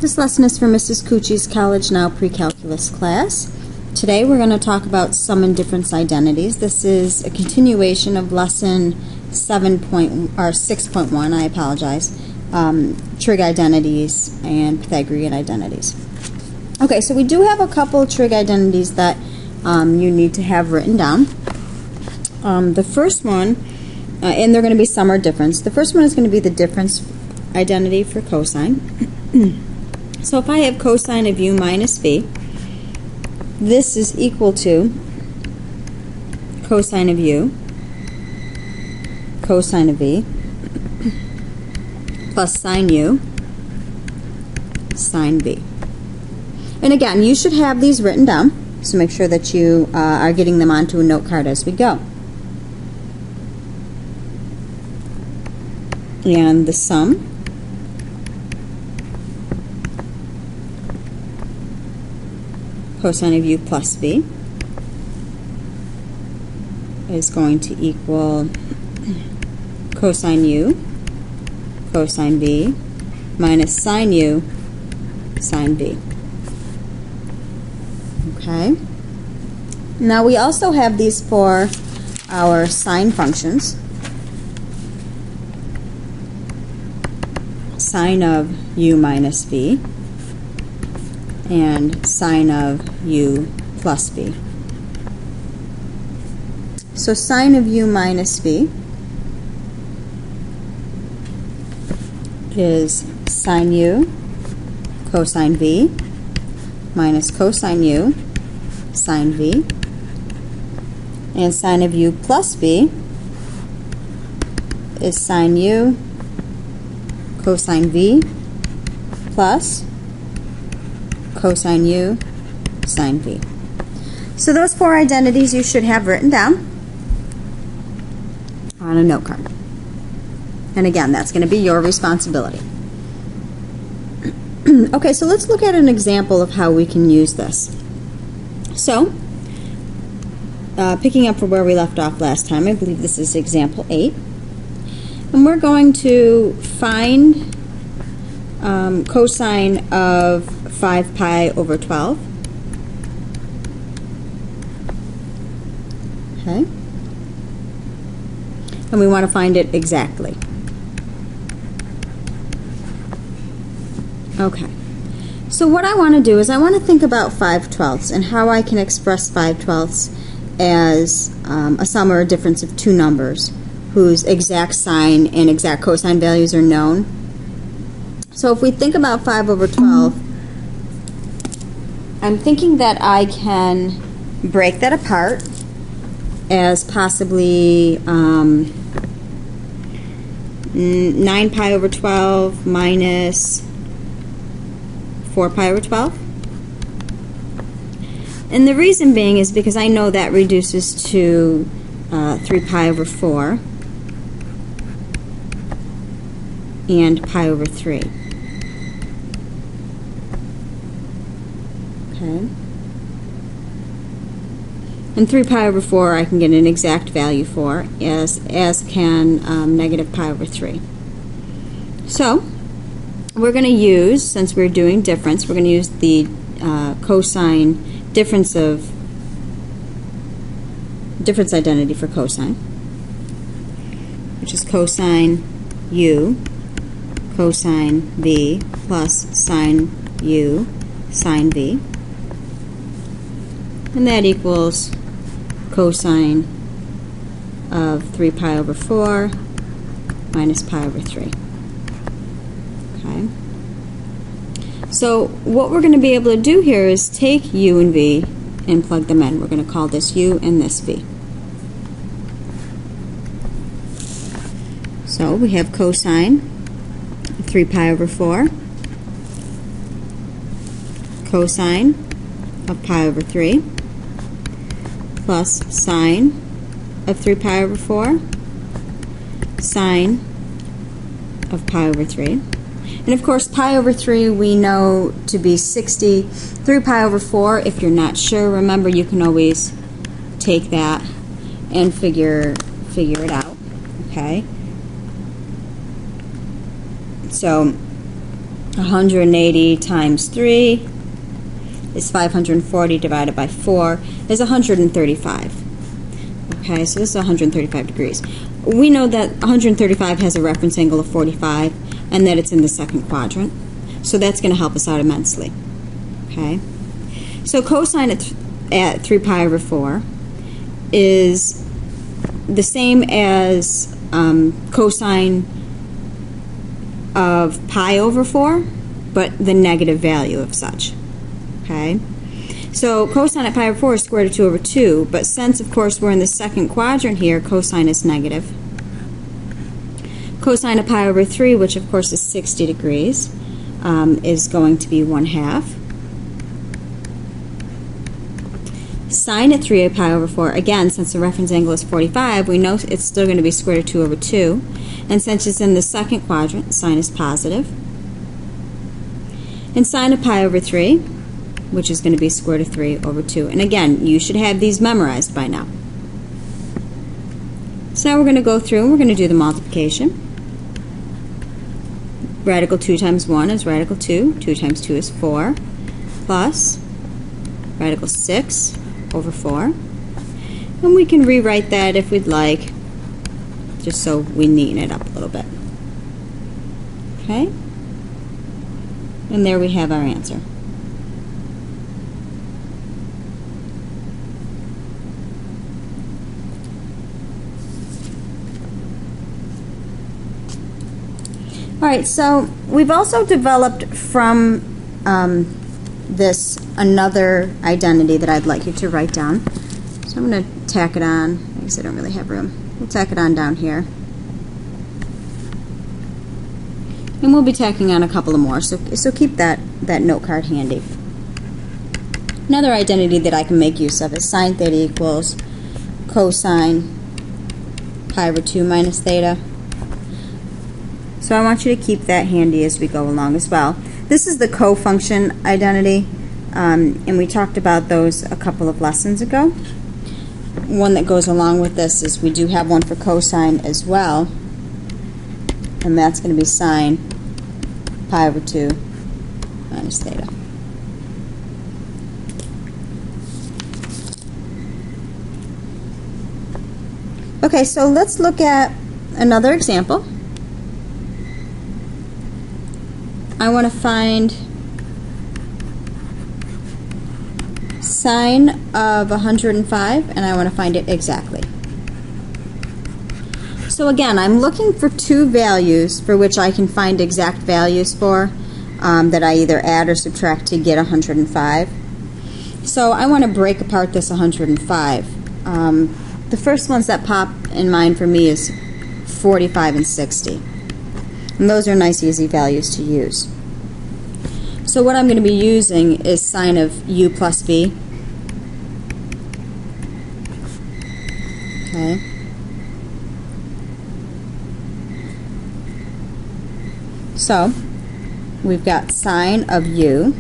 This lesson is for Mrs. Cucci's College Now Pre-Calculus class. Today we're going to talk about sum and difference identities. This is a continuation of lesson 6.1, I apologize, trig identities and Pythagorean identities. Okay, so we do have a couple trig identities that you need to have written down. The first one, and they're going to be sum or difference. The first one is going to be the difference identity for cosine. So if I have cosine of u minus v, this is equal to cosine of u, cosine of v, plus sine u, sine v. And again, you should have these written down, so make sure that you are getting them onto a note card as we go. And the sum cosine of u plus v is going to equal cosine u, cosine v, minus sine u, sine v. Okay. Now we also have these for our sine functions. Sine of u minus v and sine of u plus v. So sine of u minus v is sine u cosine v minus cosine u sine v, and sine of u plus v is sine u cosine v plus cosine u sine v. So those four identities you should have written down on a note card. And again, that's going to be your responsibility. Okay, so let's look at an example of how we can use this. So, picking up from where we left off last time, I believe this is example 8. And we're going to find cosine of 5 pi over 12. Okay. And we want to find it exactly. Okay. So what I want to do is I want to think about 5/12 and how I can express 5/12 as a sum or a difference of two numbers whose exact sine and exact cosine values are known. So if we think about 5 over 12, I'm thinking that I can break that apart as possibly 9 pi over 12 minus 4 pi over 12. And the reason being is because I know that reduces to 3 pi over 4 and pi over 3. Okay. And 3 pi over 4 I can get an exact value for, as can negative pi over 3. So we're going to use, since we're doing difference, we're going to use the cosine difference identity for cosine, which is cosine u cosine v plus sine u sine v, and that equals cosine of 3 pi over 4 minus pi over 3. Okay. So what we're going to be able to do here is take u and v and plug them in. We're going to call this u and this v. So we have cosine of 3 pi over 4, cosine of pi over 3, plus sine of 3 pi over 4, sine of pi over 3. And of course, pi over 3 we know to be 60. 3 pi over 4, if you're not sure, remember you can always take that and figure it out. Okay? So 180 times 3 is 540 divided by 4 is 135. Okay, so this is 135 degrees. We know that 135 has a reference angle of 45 and that it's in the second quadrant. So that's going to help us out immensely. Okay, so cosine at 3 pi over 4 is the same as cosine of pi over 4, but the negative value of such. Okay, so cosine at pi over 4 is square root of 2 over 2, but since, of course, we're in the second quadrant here, cosine is negative. Cosine of pi over 3, which of course is 60 degrees, is going to be 1/2. Sine at 3 pi over 4, again, since the reference angle is 45, we know it's still going to be square root of 2 over 2. And since it's in the second quadrant, sine is positive. And sine of pi over 3, which is going to be square root of 3 over 2. And again, you should have these memorized by now. So now we're going to go through and we're going to do the multiplication. Radical 2 times 1 is radical 2. 2 times 2 is 4. Plus radical 6 over 4. And we can rewrite that if we'd like, just so we neaten it up a little bit. Okay? And there we have our answer. Alright, so we've also developed from this another identity that I'd like you to write down. So I'm going to tack it on, because I don't really have room. We'll tack it on down here. And we'll be tacking on a couple of more, so keep that note card handy. Another identity that I can make use of is sine theta equals cosine pi over 2 minus theta. So I want you to keep that handy as we go along as well. This is the co-function identity, and we talked about those a couple of lessons ago. One that goes along with this is we do have one for cosine as well, and that's going to be sine pi over 2 minus theta. Okay, so let's look at another example. I want to find sine of 105, and I want to find it exactly. So again, I'm looking for two values for which I can find exact values for, that I either add or subtract to get 105. So I want to break apart this 105. The first ones that pop in mind for me is 45 and 60. And those are nice, easy values to use. So what I'm going to be using is sine of u plus v. Okay. So we've got sine of u,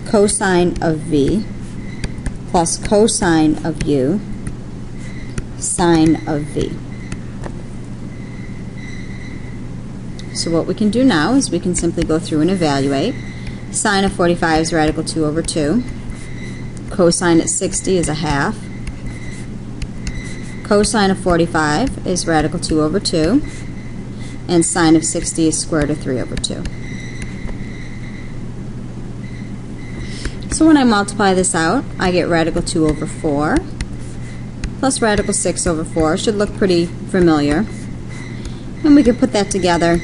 cosine of v, plus cosine of u, sine of v. So what we can do now is we can simply go through and evaluate. Sine of 45 is radical 2 over 2. Cosine at 60 is a half. Cosine of 45 is radical 2 over 2. And sine of 60 is square root of 3 over 2. So when I multiply this out, I get radical 2 over 4 plus radical 6 over 4. Should look pretty familiar. And we can put that together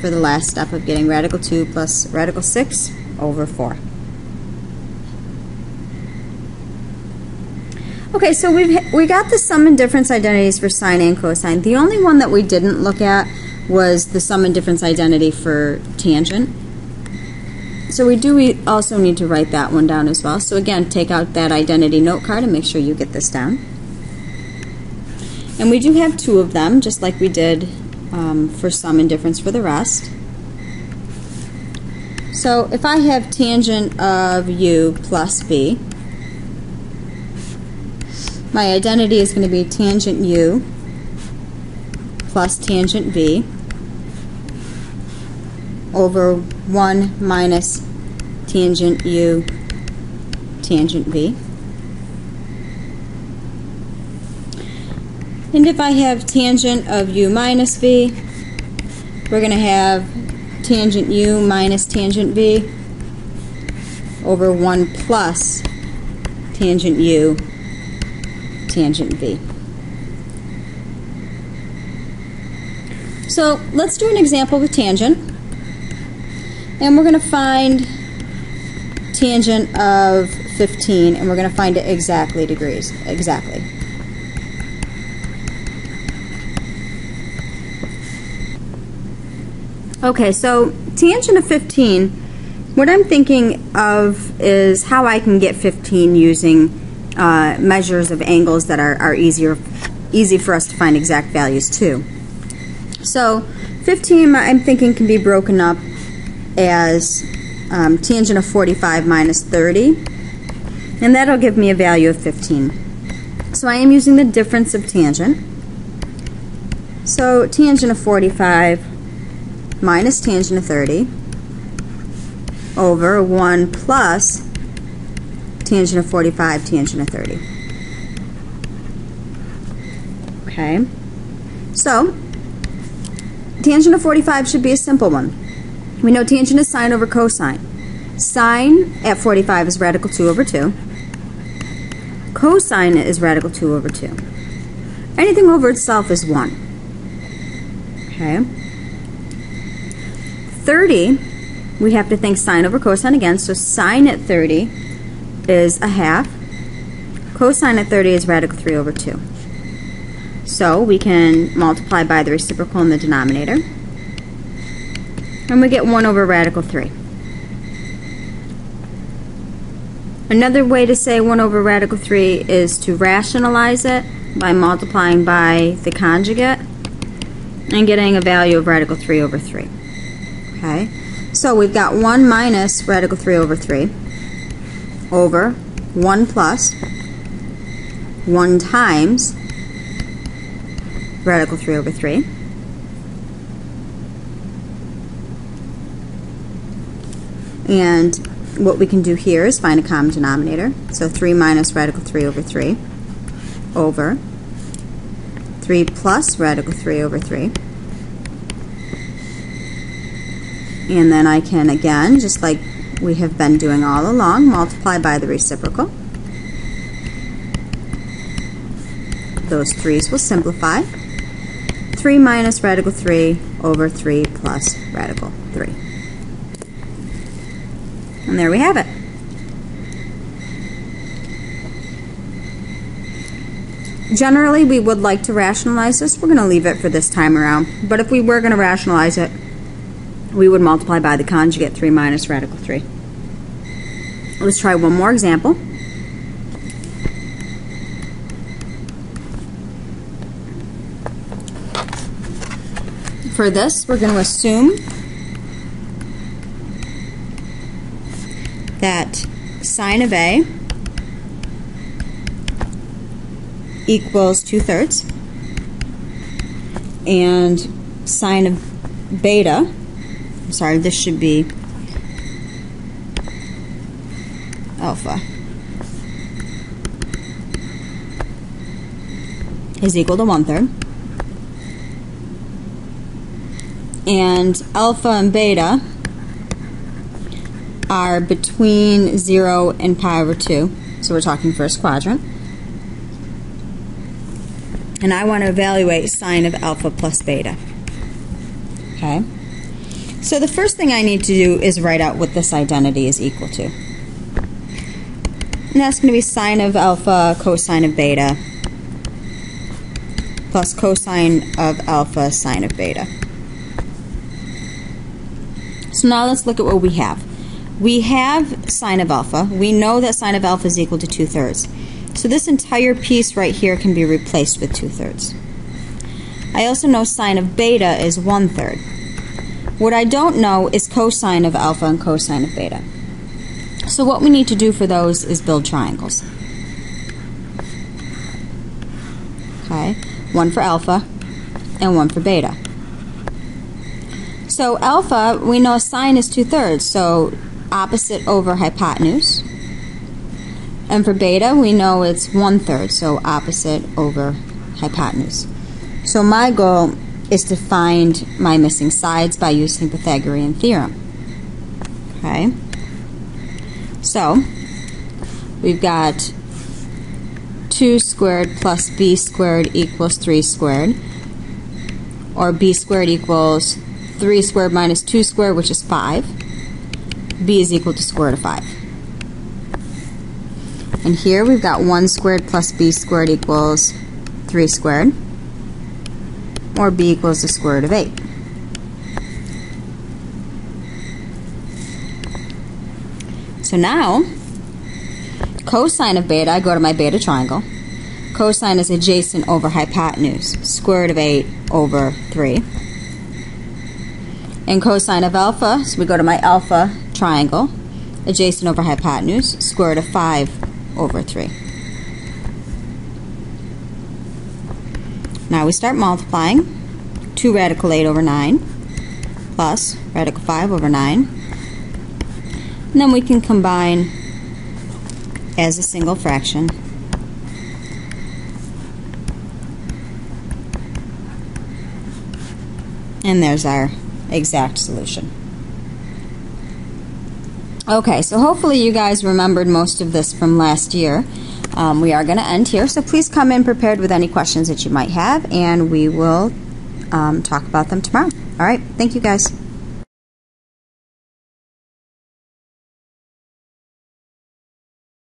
for the last step of getting radical 2 plus radical 6 over 4. Okay, so we got the sum and difference identities for sine and cosine. The only one that we didn't look at was the sum and difference identity for tangent. So we also need to write that one down as well. So again, take out that identity note card and make sure you get this down. And we do have two of them, just like we did for sum and difference for the rest. So if I have tangent of u plus v, my identity is going to be tangent u plus tangent v over 1 minus tangent u tangent v. And if I have tangent of u minus v, we're going to have tangent u minus tangent v over 1 plus tangent u tangent v. So let's do an example with tangent. And we're going to find tangent of 15, and we're going to find it exactly degrees. Exactly. Okay, so tangent of 15, what I'm thinking of is how I can get 15 using measures of angles that are easy for us to find exact values too. So 15, I'm thinking, can be broken up as tangent of 45 minus 30, and that'll give me a value of 15. So I am using the difference of tangent. So tangent of 45 minus tangent of 30 over 1 plus tangent of 45 tangent of 30. Okay, so tangent of 45 should be a simple one. We know tangent is sine over cosine. Sine at 45 is radical 2 over 2. Cosine is radical 2 over 2. Anything over itself is 1. Okay. 30, we have to think sine over cosine again. So sine at 30 is a half. Cosine at 30 is radical 3 over 2. So we can multiply by the reciprocal in the denominator. And we get 1 over radical 3. Another way to say 1 over radical 3 is to rationalize it by multiplying by the conjugate and getting a value of radical 3 over 3. Okay, so we've got 1 minus radical 3 over 3 over 1 plus 1 times radical 3 over 3. And what we can do here is find a common denominator. So 3 minus radical 3 over 3 over 3 plus radical 3 over 3. And then I can, again, just like we have been doing all along, multiply by the reciprocal. Those 3's will simplify. 3 minus radical 3 over 3 plus radical 3. And there we have it. Generally, we would like to rationalize this. We're going to leave it for this time around. But if we were going to rationalize it, we would multiply by the conjugate 3 minus radical 3. Let's try one more example. For this, we're going to assume that sine of A equals 2/3, and sine of beta, I'm sorry, this should be alpha, is equal to 1/3. And alpha and beta are between 0 and pi over 2. So we're talking first quadrant. And I want to evaluate sine of alpha plus beta. Okay? So the first thing I need to do is write out what this identity is equal to. And that's going to be sine of alpha cosine of beta plus cosine of alpha sine of beta. So now let's look at what we have. We have sine of alpha. We know that sine of alpha is equal to 2/3. So this entire piece right here can be replaced with 2/3. I also know sine of beta is 1/3. What I don't know is cosine of alpha and cosine of beta. So what we need to do for those is build triangles. Okay, one for alpha and one for beta. So alpha, we know sine is 2/3, so opposite over hypotenuse. And for beta, we know it's 1/3, so opposite over hypotenuse. So my goal is to find my missing sides by using Pythagorean theorem. Okay? So, we've got 2 squared plus b squared equals 3 squared, or b squared equals 3 squared minus 2 squared, which is 5. b is equal to square root of 5. And here we've got 1 squared plus b squared equals 3 squared, or b equals the square root of 8. So now, cosine of beta, I go to my beta triangle. Cosine is adjacent over hypotenuse, square root of 8 over 3. And cosine of alpha, so we go to my alpha triangle, adjacent over hypotenuse, square root of 5 over 3. Now we start multiplying. 2 radical 8 over 9 plus radical 5 over 9. And then we can combine as a single fraction. And there's our exact solution. Okay, so hopefully you guys remembered most of this from last year. We are going to end here, so please come in prepared with any questions that you might have, and we will talk about them tomorrow. All right, thank you guys.